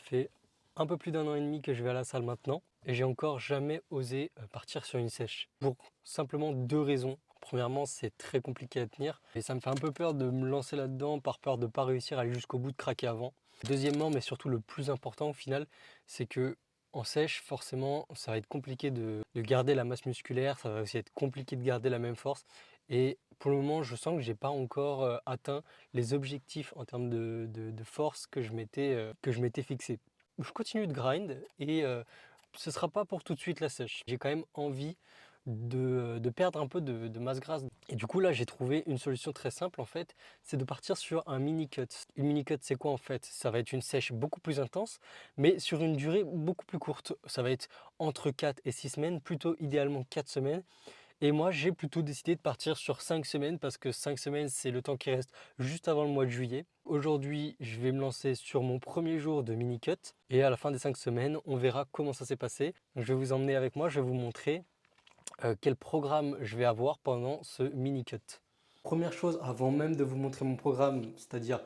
fait un peu plus d'1 an et demi que je vais à la salle maintenant et j'ai encore jamais osé partir sur une sèche pour simplement 2 raisons. Premièrement, c'est très compliqué à tenir et ça me fait un peu peur de me lancer là-dedans par peur de ne pas réussir à aller jusqu'au bout, de craquer avant. Deuxièmement, mais surtout le plus important au final, c'est que en sèche, forcément, ça va être compliqué de garder la masse musculaire, ça va aussi être compliqué de garder la même force. Et pour le moment, je sens que j'ai pas encore atteint les objectifs en termes de force que je m'étais fixé. Je continue de grind et ce sera pas pour tout de suite la sèche. J'ai quand même envie de perdre un peu de masse grasse. Et du coup là j'ai trouvé une solution très simple en fait, c'est de partir sur un mini cut. Une mini cut c'est quoi en fait? Ça va être une sèche beaucoup plus intense mais sur une durée beaucoup plus courte. Ça va être entre 4 et 6 semaines, plutôt idéalement 4 semaines. Et moi j'ai plutôt décidé de partir sur 5 semaines parce que 5 semaines c'est le temps qui reste juste avant le mois de juillet. Aujourd'hui je vais me lancer sur mon premier jour de mini cut et à la fin des 5 semaines on verra comment ça s'est passé. Donc, je vais vous emmener avec moi, je vais vous montrer quel programme je vais avoir pendant ce mini cut. Première chose, avant même de vous montrer mon programme, c'est-à-dire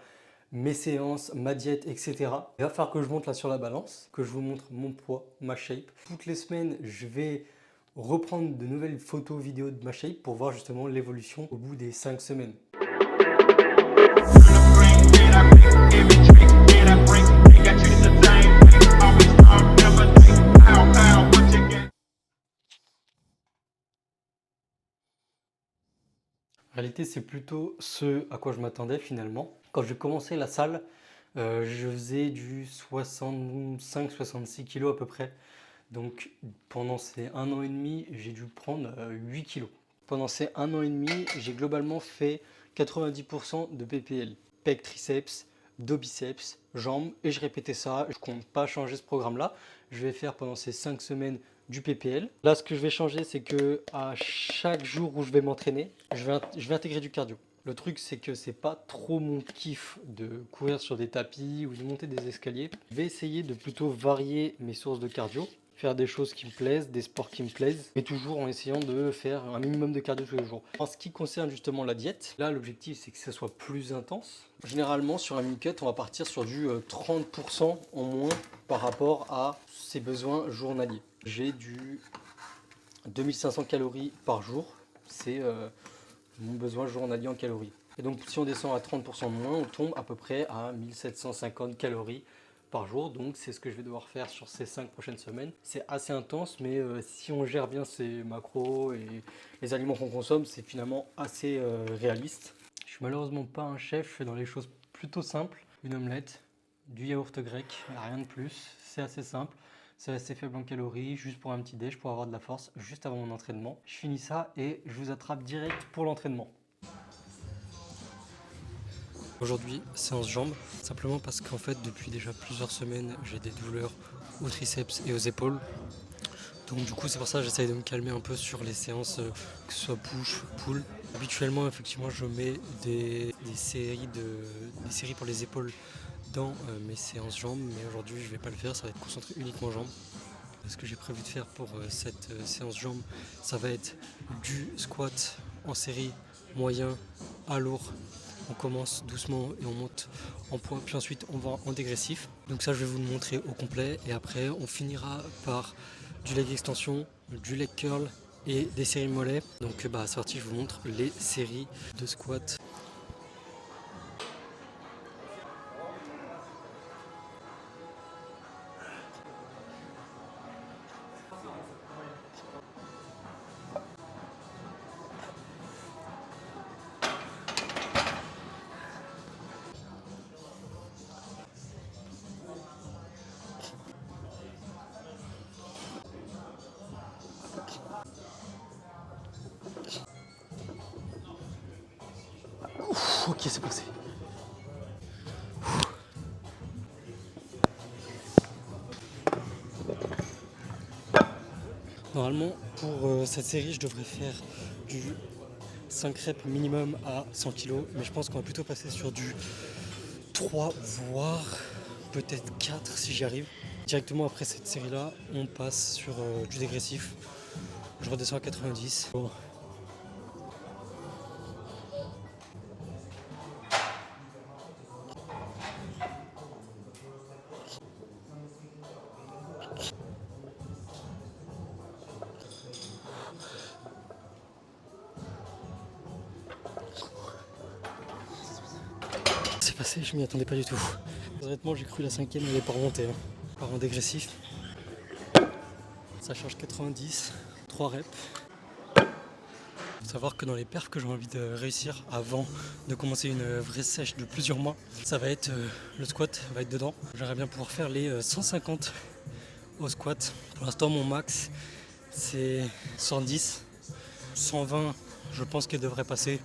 mes séances, ma diète, etc. Il va falloir que je monte là sur la balance, que je vous montre mon poids, ma shape. Toutes les semaines, je vais reprendre de nouvelles photos, vidéos de ma shape pour voir justement l'évolution au bout des 5 semaines. En réalité, c'est plutôt ce à quoi je m'attendais finalement. Quand j'ai commencé la salle, je faisais du 65-66 kg à peu près. Donc pendant ces 1 an et demi, j'ai dû prendre 8 kg. Pendant ces 1 an et demi, j'ai globalement fait 90% de PPL. Pec, triceps, dos, biceps, jambes. Et je répétais ça. Je compte pas changer ce programme-là. Je vais faire pendant ces 5 semaines du PPL. Là, ce que je vais changer, c'est que à chaque jour où je vais m'entraîner, je vais intégrer du cardio. Le truc, c'est que c'est pas trop mon kiff de courir sur des tapis ou de monter des escaliers. Je vais essayer de plutôt varier mes sources de cardio, faire des choses qui me plaisent, des sports qui me plaisent, mais toujours en essayant de faire un minimum de cardio tous les jours. En ce qui concerne justement la diète, là l'objectif c'est que ça soit plus intense. Généralement sur un mini cut, on va partir sur du 30% en moins par rapport à ses besoins journaliers. J'ai du 2500 calories par jour, c'est mon besoin journalier en calories. Et donc si on descend à 30% de moins, on tombe à peu près à 1750 calories par jour. Donc c'est ce que je vais devoir faire sur ces 5 prochaines semaines. C'est assez intense, mais si on gère bien ses macros et les aliments qu'on consomme, c'est finalement assez réaliste. Je suis malheureusement pas un chef, je fais dans les choses plutôt simples. Une omelette, du yaourt grec, rien de plus, c'est assez simple. C'est assez faible en calories, juste pour un petit déj, pour avoir de la force, juste avant mon entraînement. Je finis ça et je vous attrape direct pour l'entraînement. Aujourd'hui, séance jambes, simplement parce qu'en fait, depuis déjà plusieurs semaines, j'ai des douleurs aux triceps et aux épaules. Donc du coup, c'est pour ça que j'essaye de me calmer un peu sur les séances, que ce soit push, pull. Habituellement, effectivement, je mets des séries pour les épaules dans mes séances jambes, mais aujourd'hui, je ne vais pas le faire, ça va être concentré uniquement jambes. Ce que j'ai prévu de faire pour cette séance jambes, ça va être du squat en série moyen à lourd. On commence doucement et on monte en poids, puis ensuite on va en dégressif. Donc ça, je vais vous le montrer au complet et après on finira par du leg extension, du leg curl et des séries mollets. Donc c'est parti, je vous montre les séries de squat. Ok, c'est passé. Normalement, pour cette série, je devrais faire du 5 reps minimum à 100 kg, mais je pense qu'on va plutôt passer sur du 3, voire peut-être 4 si j'y arrive. Directement après cette série-là, on passe sur du dégressif. Je redescends à 90. Bon. passé, je m'y attendais pas du tout. Honnêtement, j'ai cru la cinquième n'allait pas remonter, hein. Pas en dégressif. Ça charge 90, 3 reps. Faut savoir que dans les perfs que j'ai envie de réussir avant de commencer une vraie sèche de plusieurs mois, ça va être le squat va être dedans. J'aimerais bien pouvoir faire les 150 au squat. Pour l'instant, mon max c'est 110, 120. Je pense qu'elle devrait passer.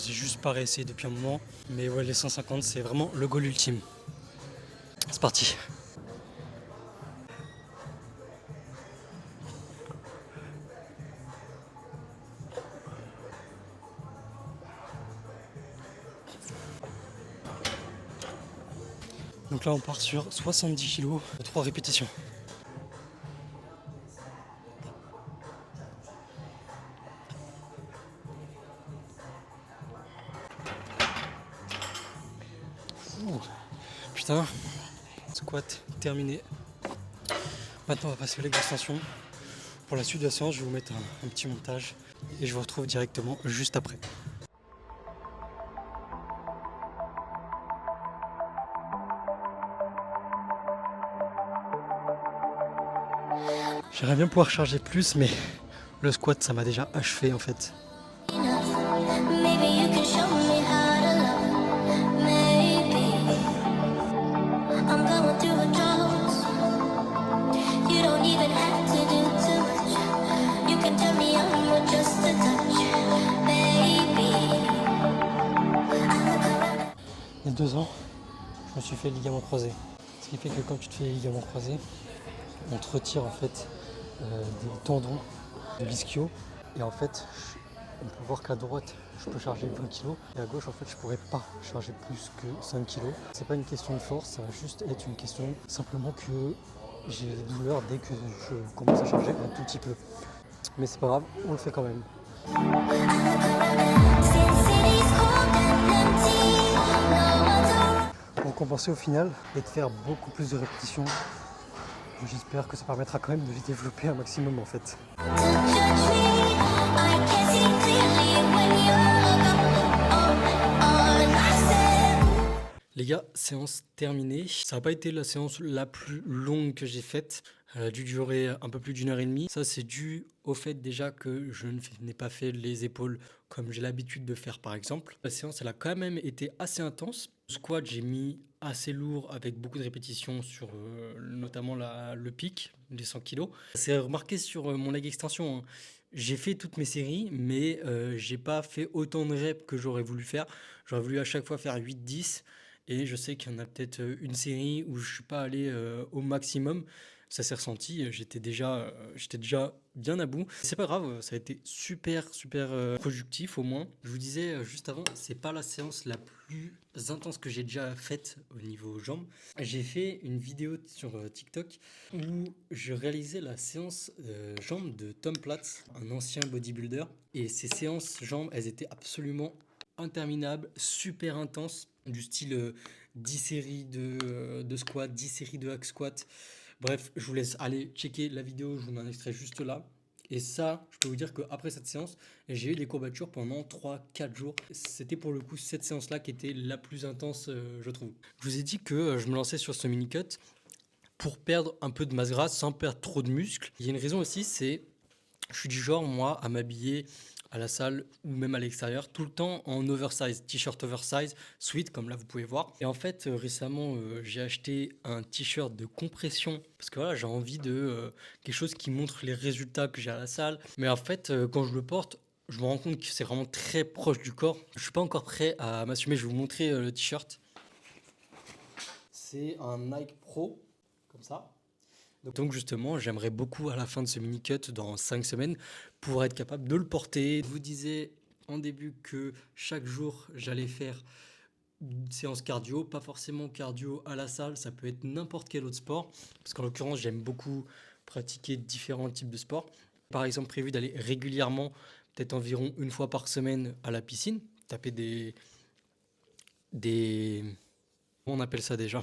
J'ai juste pas réessayé depuis un moment. Mais ouais, les 150, c'est vraiment le goal ultime. C'est parti. Donc là, on part sur 70 kg, 3 répétitions. Ouh, putain, squat terminé. Maintenant, on va passer à l'extension. Pour la suite de la séance, je vais vous mettre un petit montage et je vous retrouve directement juste après. J'aimerais bien pouvoir charger plus, mais le squat, ça m'a déjà achevé en fait. Il y a 2 ans, je me suis fait le ligament croisé. Ce qui fait que quand tu te fais les ligaments croisés, on te retire en fait des tendons de l'ischio. Et en fait, on peut voir qu'à droite, je peux charger 20 kg et à gauche, en fait, je pourrais pas charger plus que 5 kg. C'est pas une question de force, ça va juste être une question simplement que j'ai des douleurs dès que je commence à charger un tout petit peu. Mais c'est pas grave, on le fait quand même. Pour compenser au final et de faire beaucoup plus de répétitions, j'espère que ça permettra quand même de les développer un maximum en fait. Les gars, séance terminée. Ça n'a pas été la séance la plus longue que j'ai faite. Elle a dû durer un peu plus d'1 h 30. Ça, c'est dû au fait déjà que je n'ai pas fait les épaules comme j'ai l'habitude de faire par exemple. La séance, elle a quand même été assez intense. Le squat, j'ai mis assez lourd avec beaucoup de répétitions sur notamment le pic, les 100 kg. C'est remarqué sur mon leg extension, hein. J'ai fait toutes mes séries, mais j'ai pas fait autant de reps que j'aurais voulu faire. J'aurais voulu à chaque fois faire 8-10. Et je sais qu'il y en a peut-être une série où je suis pas allé au maximum. Ça s'est ressenti, j'étais déjà bien à bout. C'est pas grave, ça a été super productif au moins. Je vous disais juste avant, c'est pas la séance la plus intense que j'ai déjà faite au niveau jambes. J'ai fait une vidéo sur TikTok où je réalisais la séance jambes de Tom Platz, un ancien bodybuilder. Et ces séances jambes, elles étaient absolument interminables, super intenses, du style 10 séries de squat, 10 séries de hack squat. Bref, je vous laisse aller checker la vidéo, je vous mets un extrait juste là. Et ça, je peux vous dire qu'après cette séance, j'ai eu des courbatures pendant 3-4 jours. C'était pour le coup cette séance-là qui était la plus intense, je trouve. Je vous ai dit que je me lançais sur ce mini-cut pour perdre un peu de masse grasse sans perdre trop de muscles. Il y a une raison aussi, c'est je suis du genre, moi, à m'habiller à la salle ou même à l'extérieur, tout le temps en oversize, t-shirt oversize, sweat comme là vous pouvez voir. Et en fait récemment j'ai acheté un t-shirt de compression parce que voilà, j'ai envie de quelque chose qui montre les résultats que j'ai à la salle. Mais en fait quand je le porte, je me rends compte que c'est vraiment très proche du corps. Je suis pas encore prêt à m'assumer, je vais vous montrer le t-shirt. C'est un Nike Pro, comme ça. Donc justement, j'aimerais beaucoup à la fin de ce mini-cut, dans 5 semaines, pouvoir être capable de le porter. Je vous disais en début que chaque jour, j'allais faire une séance cardio, pas forcément cardio à la salle, ça peut être n'importe quel autre sport, parce qu'en l'occurrence, j'aime beaucoup pratiquer différents types de sports. Par exemple, prévu d'aller régulièrement, peut-être environ 1 fois par semaine à la piscine, taper des... Comment on appelle ça déjà ?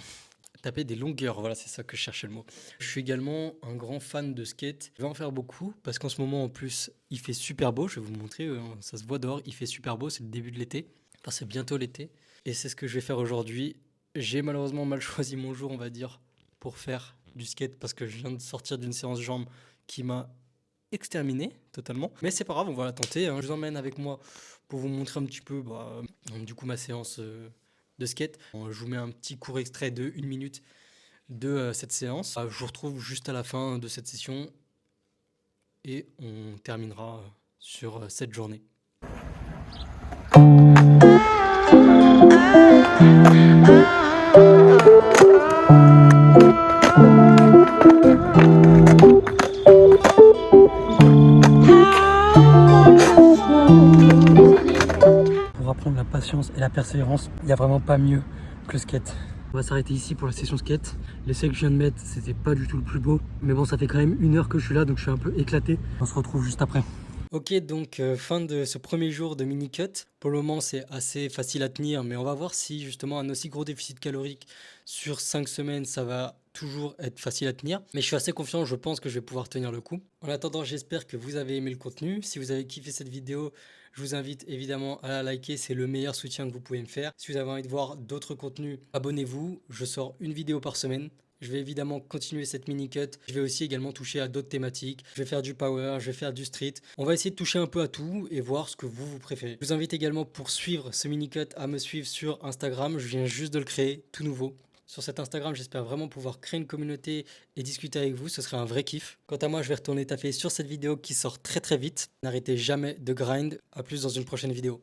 Taper des longueurs, voilà, c'est ça que je cherchais le mot. Je suis également un grand fan de skate. Je vais en faire beaucoup parce qu'en ce moment, en plus, il fait super beau. Je vais vous montrer, ça se voit dehors, il fait super beau, c'est le début de l'été. Enfin, c'est bientôt l'été. et c'est ce que je vais faire aujourd'hui. J'ai malheureusement mal choisi mon jour, on va dire, pour faire du skate parce que je viens de sortir d'une séance jambes qui m'a exterminé totalement. Mais c'est pas grave, on va la tenter, hein. Je vous emmène avec moi pour vous montrer un petit peu du coup ma séance de skate. Je vous mets un petit court extrait de 1 minute de cette séance. Je vous retrouve juste à la fin de cette session et on terminera sur cette journée. Pour apprendre la patience et la persévérance, il n'y a vraiment pas mieux que le skate. On va s'arrêter ici pour la session skate. L'essai que je viens de mettre, c'était pas du tout le plus beau. Mais bon, ça fait quand même 1 heure que je suis là, donc je suis un peu éclaté. On se retrouve juste après. Ok, donc fin de ce premier jour de mini-cut. Pour le moment, c'est assez facile à tenir, mais on va voir si justement un aussi gros déficit calorique sur 5 semaines, ça va toujours être facile à tenir. Mais je suis assez confiant, je pense que je vais pouvoir tenir le coup. En attendant, j'espère que vous avez aimé le contenu. Si vous avez kiffé cette vidéo, je vous invite évidemment à la liker, c'est le meilleur soutien que vous pouvez me faire. Si vous avez envie de voir d'autres contenus, abonnez-vous. Je sors une vidéo par semaine. Je vais évidemment continuer cette mini-cut. Je vais aussi également toucher à d'autres thématiques. Je vais faire du power, je vais faire du street. On va essayer de toucher un peu à tout et voir ce que vous préférez. Je vous invite également pour suivre ce mini-cut à me suivre sur Instagram. Je viens juste de le créer, tout nouveau. Sur cet Instagram, j'espère vraiment pouvoir créer une communauté et discuter avec vous. Ce serait un vrai kiff. Quant à moi, je vais retourner taper sur cette vidéo qui sort très très vite. N'arrêtez jamais de grind. A plus dans une prochaine vidéo.